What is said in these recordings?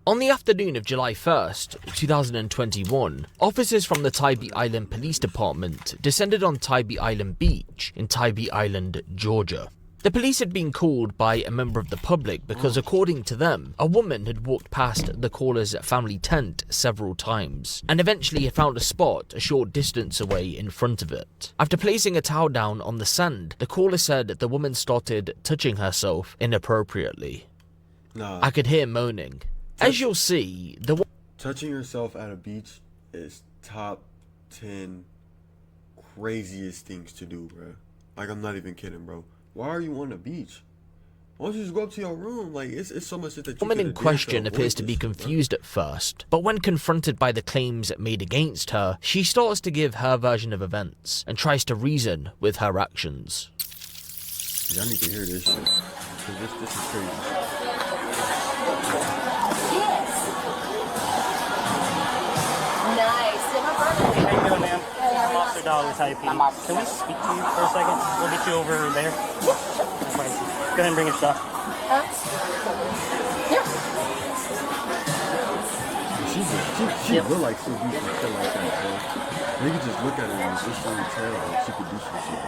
On the afternoon of July 1st, 2021, officers from the Tybee Island Police Department descended on Tybee Island Beach in Tybee Island, Georgia. The police had been called by a member of the public because, according to them, a woman had walked past the caller's family tent several times and eventually had found a spot a short distance away in front of it. After placing a towel down on the sand, the caller said the woman started touching herself inappropriately. I could hear moaning. As you'll see, touching yourself at a beach is top 10 craziest things to do, bro. Like, I'm not even kidding, bro. Why are you on the beach? Why don't you just go up to your room? Like, it's so much that you the woman in question appears to be confused at first, but when confronted by the claims made against her, she starts to give her version of events and tries to reason with her actions. Y'all need to hear this shit, because this is crazy. How you doing, ma'am? I'm Officer Dollar, Type P. Can we speak to you for a second? We'll get you over there. Go ahead and bring your stuff. Yeah. She look like she do some shit like that, bro. You could just look at her and just really tell like she could do some shit.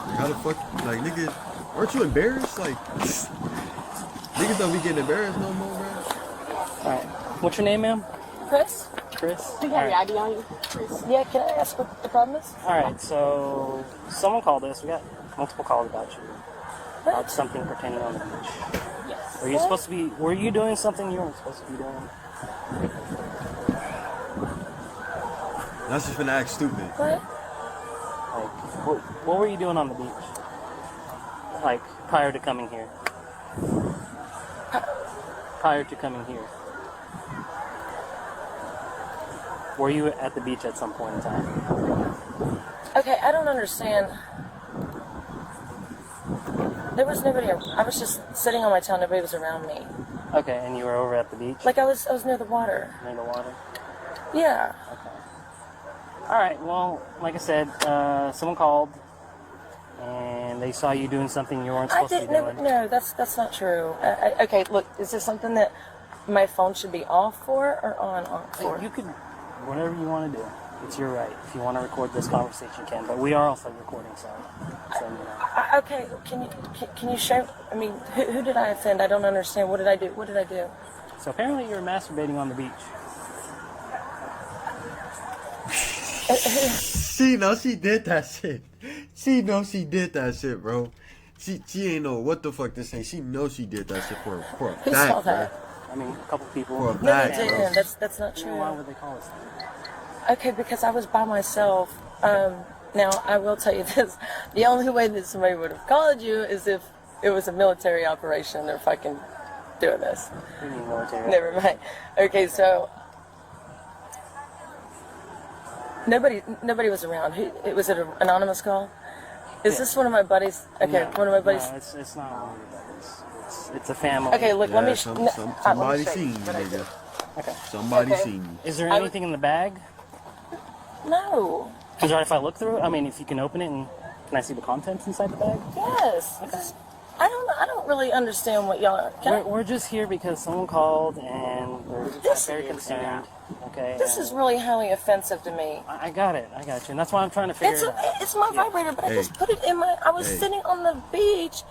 Like, how the fuck, like, nigga, aren't you embarrassed? Like, niggas don't be getting embarrassed no more, bro. Alright. What's your name, ma'am? Chris? Chris? Do you have your ID on you? Chris? Yeah, can I ask what the problem is? Alright, so someone called us. We got multiple calls about you. About something pertaining on the beach. Yes. Were you supposed to be, were you doing something you weren't supposed to be doing? That's just finna act stupid. What? Like, what were you doing on the beach? Like, prior to coming here? Prior to coming here? Were you at the beach at some point in time? Okay, I don't understand. There was nobody. I was just sitting on my towel. Nobody was around me. Okay, and you were over at the beach? Like I was near the water. Near the water? Yeah. Okay. All right. Well, like I said, someone called, and they saw you doing something you weren't supposed to be doing. No, that's not true. Okay, look, is there something that my phone should be off for or on for? You could, whatever you want to do. It's your right. If you want to record this conversation, you can. But we are also recording, so you know. Okay, can you show? I mean, who did I offend? I don't understand. What did I do? What did I do? So apparently you were masturbating on the beach. She know she did that shit. She know she did that shit, bro. She ain't know what the fuck to say. She know she did that shit for a fact, Who saw that? I mean, a couple people. For a No, fact, they didn't. That's not true. Why would they call us that? Okay, because I was by myself. Now, I will tell you this. The only way that somebody would have called you is if it was a military operation. They're fucking doing this. You mean military? Never mind. Okay, so nobody was around. Was it an anonymous call? Is this one of my buddies? Okay, No, one of my buddies. No, it's not one of your buddies. It's a family. Okay, look, Yeah, let me. somebody seen you, nigga. Okay. Somebody Okay. seen you. Is there anything in the bag? No. Is it alright if I look through it? I mean, if you can open it and can I see the contents inside the bag? Yes. Okay. I don't really understand what y'all are. We're just here because someone called and we're very concerned. Okay. This is really highly offensive to me. I got it. I got you. And that's why I'm trying to figure it out. It's my vibrator, but I just put it in my. I was sitting on the beach.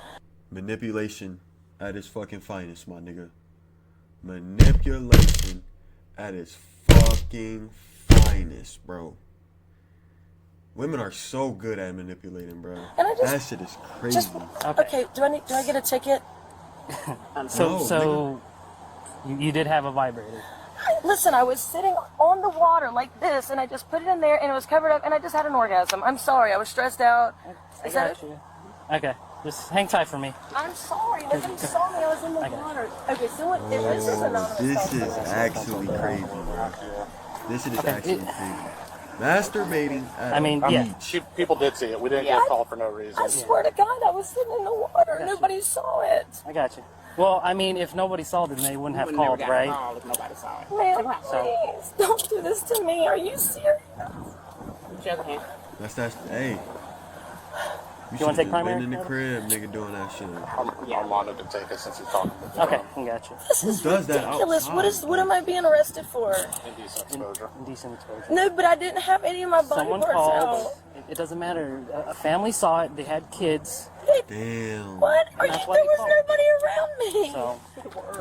Manipulation at its fucking finest, my nigga. Manipulation at its fucking finest, bro. Women are so good at manipulating, bro. And I just, that shit is crazy. Okay, do I get a ticket? So you did have a vibrator. Listen, I was sitting on the water like this, and I just put it in there, and it was covered up, and I just had an orgasm. I'm sorry, I was stressed out. I got you. Okay, just hang tight for me. I'm sorry, nobody saw me. I was in the water. Okay, so this is anonymous. This is actually crazy, bro. This shit is actually crazy. Masturbating at beach. People did see it. We didn't get a call for no reason. I swear to God, I was sitting in the water. Nobody saw it. I got you. Well, I mean, if nobody saw it, then they wouldn't have called, right? Call if nobody saw it. Man, please, don't do this to me. Are you serious? That's hey. You want to take primary? Been in the crib, nigga, doing that shit. Armando to take us since he's talking to Okay, gotcha. This is does that ridiculous. outside? What am I being arrested for? indecent exposure. Indecent exposure. No, but I didn't have any of my body Someone parts called. out. It doesn't matter. A family saw it. They had kids. Damn. What? There That's was why they nobody around me. So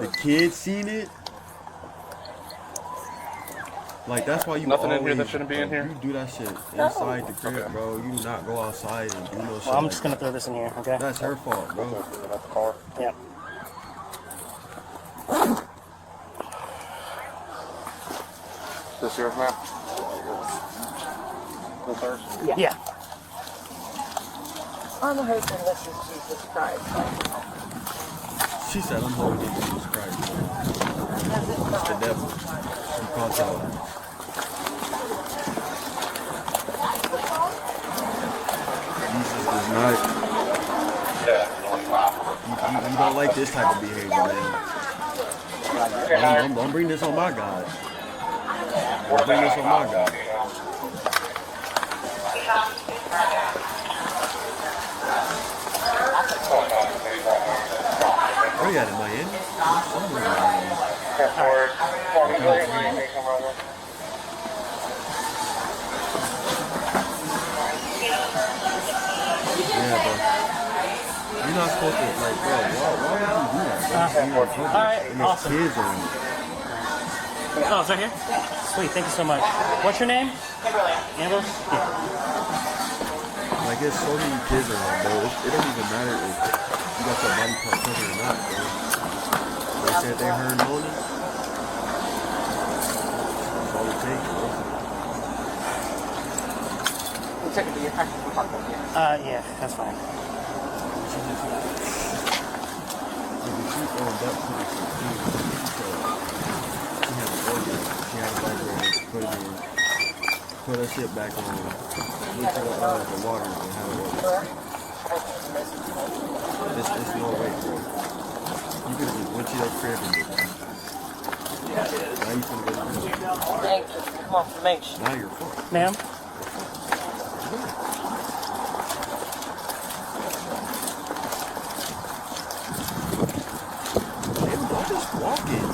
The kids seen it? Like, that's why you Nothing in always, here that shouldn't be in here? You do that shit inside the crib, bro. You do not go outside and do no shit. well, I'm like just gonna that. throw this in here. Okay. That's her fault, bro. At the car. Yeah. This yours, ma'am? This hers? Yeah. I'm hoping this is Jesus Christ. She said, I'm holding it Jesus Christ. It's the devil. He called y'all. Jesus does not. You don't like this type of behavior, man. Don't bring this on my God. Don't bring this on my God. Where you at in Miami? Somewhere in Miami. Yeah, but you're not supposed to, like, bro, why would you do that? Bro? Alright, And there's awesome. kids on you. Oh, it's right here? Sweet, thank you so much. What's your name? Amber? Yeah. Like, there's so many kids around, bro. It don't even matter if you got your body part covered or not, bro. They said they heard moaning. That's all it takes, bro. Yeah, that's fine. If you keep going back to the 16, she had an organ. She had a vibrator, put it in, put her shit back on, went to the water and had an organ. It's no way, bro. You could have just went to your crib and did that. Now you can go to jail. Thank you for confirmation. Now you're fucked. Ma'am? I'm just walking.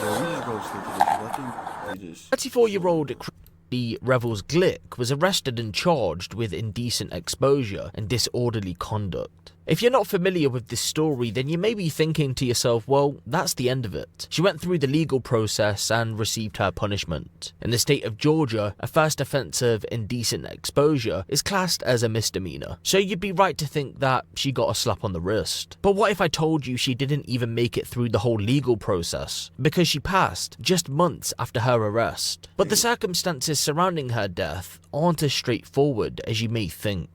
No, we just go straight to this. I think we just. 34-year-old Revels Glick was arrested and charged with indecent exposure and disorderly conduct. If you're not familiar with this story, then you may be thinking to yourself, well, that's the end of it. She went through the legal process and received her punishment. In the state of Georgia, a first offence of indecent exposure is classed as a misdemeanor, so you'd be right to think that she got a slap on the wrist. But what if I told you she didn't even make it through the whole legal process, because she passed just months after her arrest? But the circumstances surrounding her death aren't as straightforward as you may think.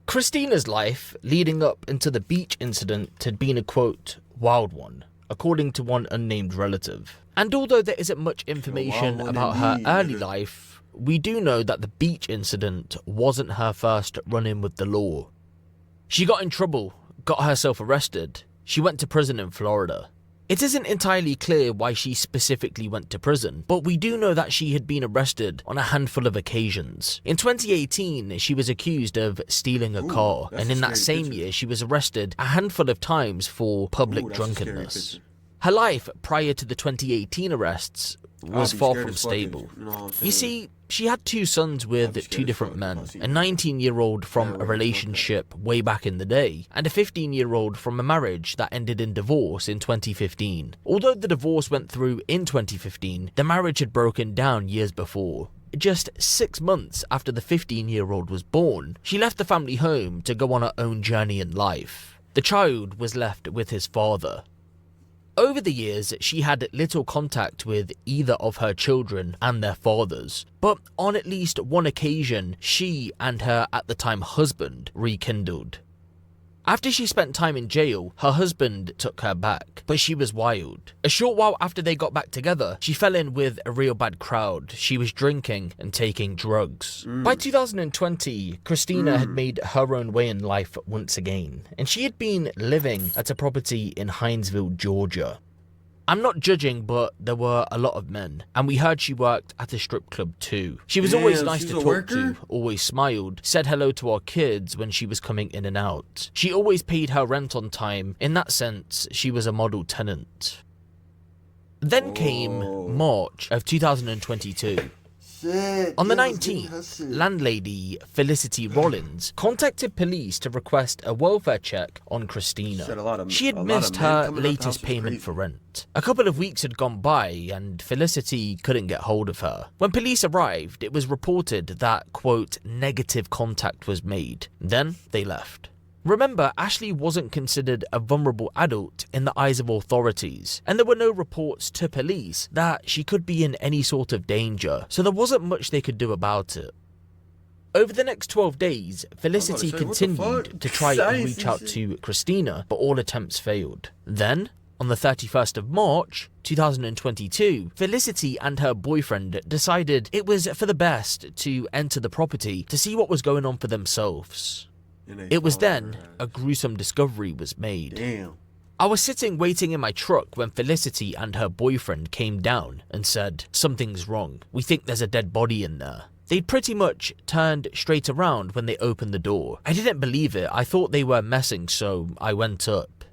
Christina's life leading up into the beach incident had been a quote, wild one, according to one unnamed relative. And although there isn't much information about her early life, we do know that the beach incident wasn't her first run-in with the law. She got in trouble, got herself arrested. She went to prison in Florida. It isn't entirely clear why she specifically went to prison, but we do know that she had been arrested on a handful of occasions. In 2018, she was accused of stealing a car, and in that same year, she was arrested a handful of times for public drunkenness. Her life prior to the 2018 arrests was far from stable. You see, she had two sons with two different men, a 19-year-old from a relationship way back in the day, and a 15-year-old from a marriage that ended in divorce in 2015. Although the divorce went through in 2015, the marriage had broken down years before. just 6 months after the 15-year-old was born, she left the family home to go on her own journey in life. The child was left with his father. Over the years, she had little contact with either of her children and their fathers, but on at least one occasion, she and her at the time husband rekindled. After she spent time in jail, her husband took her back, but she was wild. A short while after they got back together, she fell in with a real bad crowd. She was drinking and taking drugs. By 2020, Christina had made her own way in life once again, and she had been living at a property in Hinesville, Georgia. I'm not judging, but there were a lot of men, and we heard she worked at a strip club too. She was always nice to talk to, always smiled, said hello to our kids when she was coming in and out. She always paid her rent on time. In that sense, she was a model tenant. Then came March of 2022. On the 19th, landlady Felicity Rollins contacted police to request a welfare check on Christina. She had missed her latest payment for rent. A couple of weeks had gone by and Felicity couldn't get hold of her. When police arrived, it was reported that, quote, negative contact was made. Then they left. Remember, Ashley wasn't considered a vulnerable adult in the eyes of authorities, and there were no reports to police that she could be in any sort of danger, so there wasn't much they could do about it. Over the next 12 days, Felicity continued to try and reach out to Christina, but all attempts failed. Then, on the 31st of March, 2022, Felicity and her boyfriend decided it was for the best to enter the property to see what was going on for themselves. It was then a gruesome discovery was made. Damn. I was sitting waiting in my truck when Felicity and her boyfriend came down and said, "Something's wrong. We think there's a dead body in there." They'd pretty much turned straight around when they opened the door. I didn't believe it. I thought they were messing, so I went up.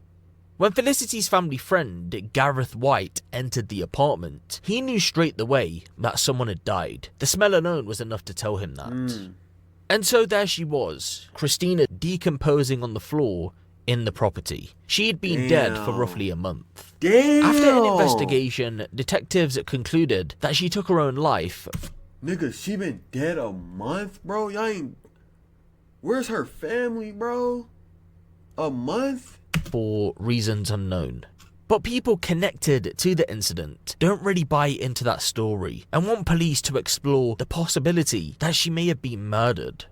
When Felicity's family friend, Gareth White, entered the apartment, he knew straight away that someone had died. The smell alone was enough to tell him that. And so there she was, Christina decomposing on the floor in the property. She had been dead for roughly a month. Damn. After an investigation, detectives concluded that she took her own life. Nigga, she been dead a month, bro? Y'all ain't... Where's her family, bro? A month? For reasons unknown. But people connected to the incident don't really buy into that story and want police to explore the possibility that she may have been murdered.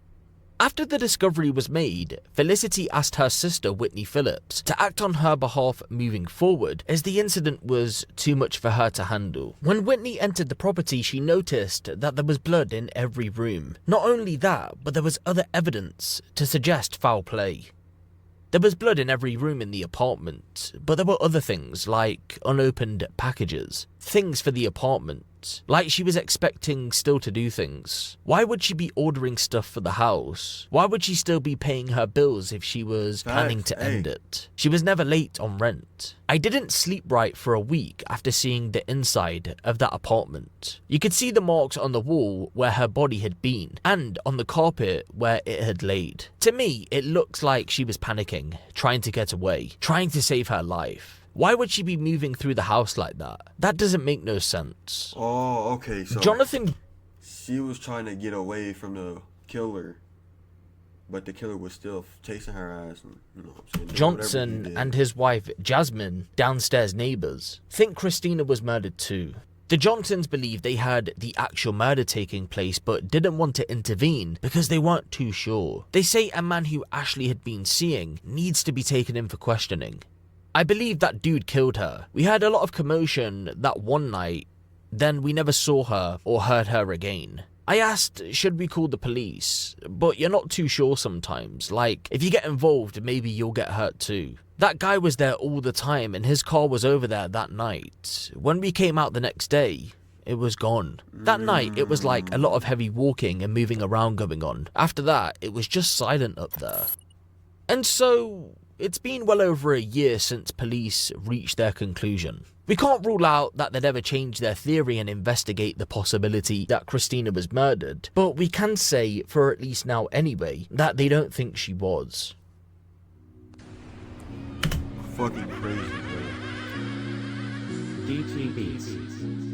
After the discovery was made, Felicity asked her sister Whitney Phillips to act on her behalf moving forward as the incident was too much for her to handle. When Whitney entered the property, she noticed that there was blood in every room. Not only that, but there was other evidence to suggest foul play. There was blood in every room in the apartment, but there were other things like unopened packages, things for the apartment, like she was expecting still to do things. Why would she be ordering stuff for the house? Why would she still be paying her bills if she was planning to end it? She was never late on rent. I didn't sleep right for a week after seeing the inside of that apartment. You could see the marks on the wall where her body had been, and on the carpet where it had laid. To me, it looks like she was panicking, trying to get away, trying to save her life. Why would she be moving through the house like that? That doesn't make no sense. Oh, okay, so... Jonathan... She was trying to get away from the killer, but the killer was still chasing her ass. And, you know what I'm saying? Johnson and his wife, Jasmine, downstairs neighbors, think Christina was murdered too. The Johnsons believe they had the actual murder taking place but didn't want to intervene because they weren't too sure. They say a man who Ashley had been seeing needs to be taken in for questioning. I believe that dude killed her. We had a lot of commotion that one night, then we never saw her or heard her again. I asked, should we call the police? But you're not too sure sometimes. Like, if you get involved, maybe you'll get hurt too. That guy was there all the time and his car was over there that night. When we came out the next day, it was gone. That night, it was like a lot of heavy walking and moving around going on. After that, it was just silent up there. And so... it's been well over a year since police reached their conclusion. We can't rule out that they'd ever change their theory and investigate the possibility that Christina was murdered, but we can say, for at least now anyway, that they don't think she was. Fucking crazy, bro. DTBs.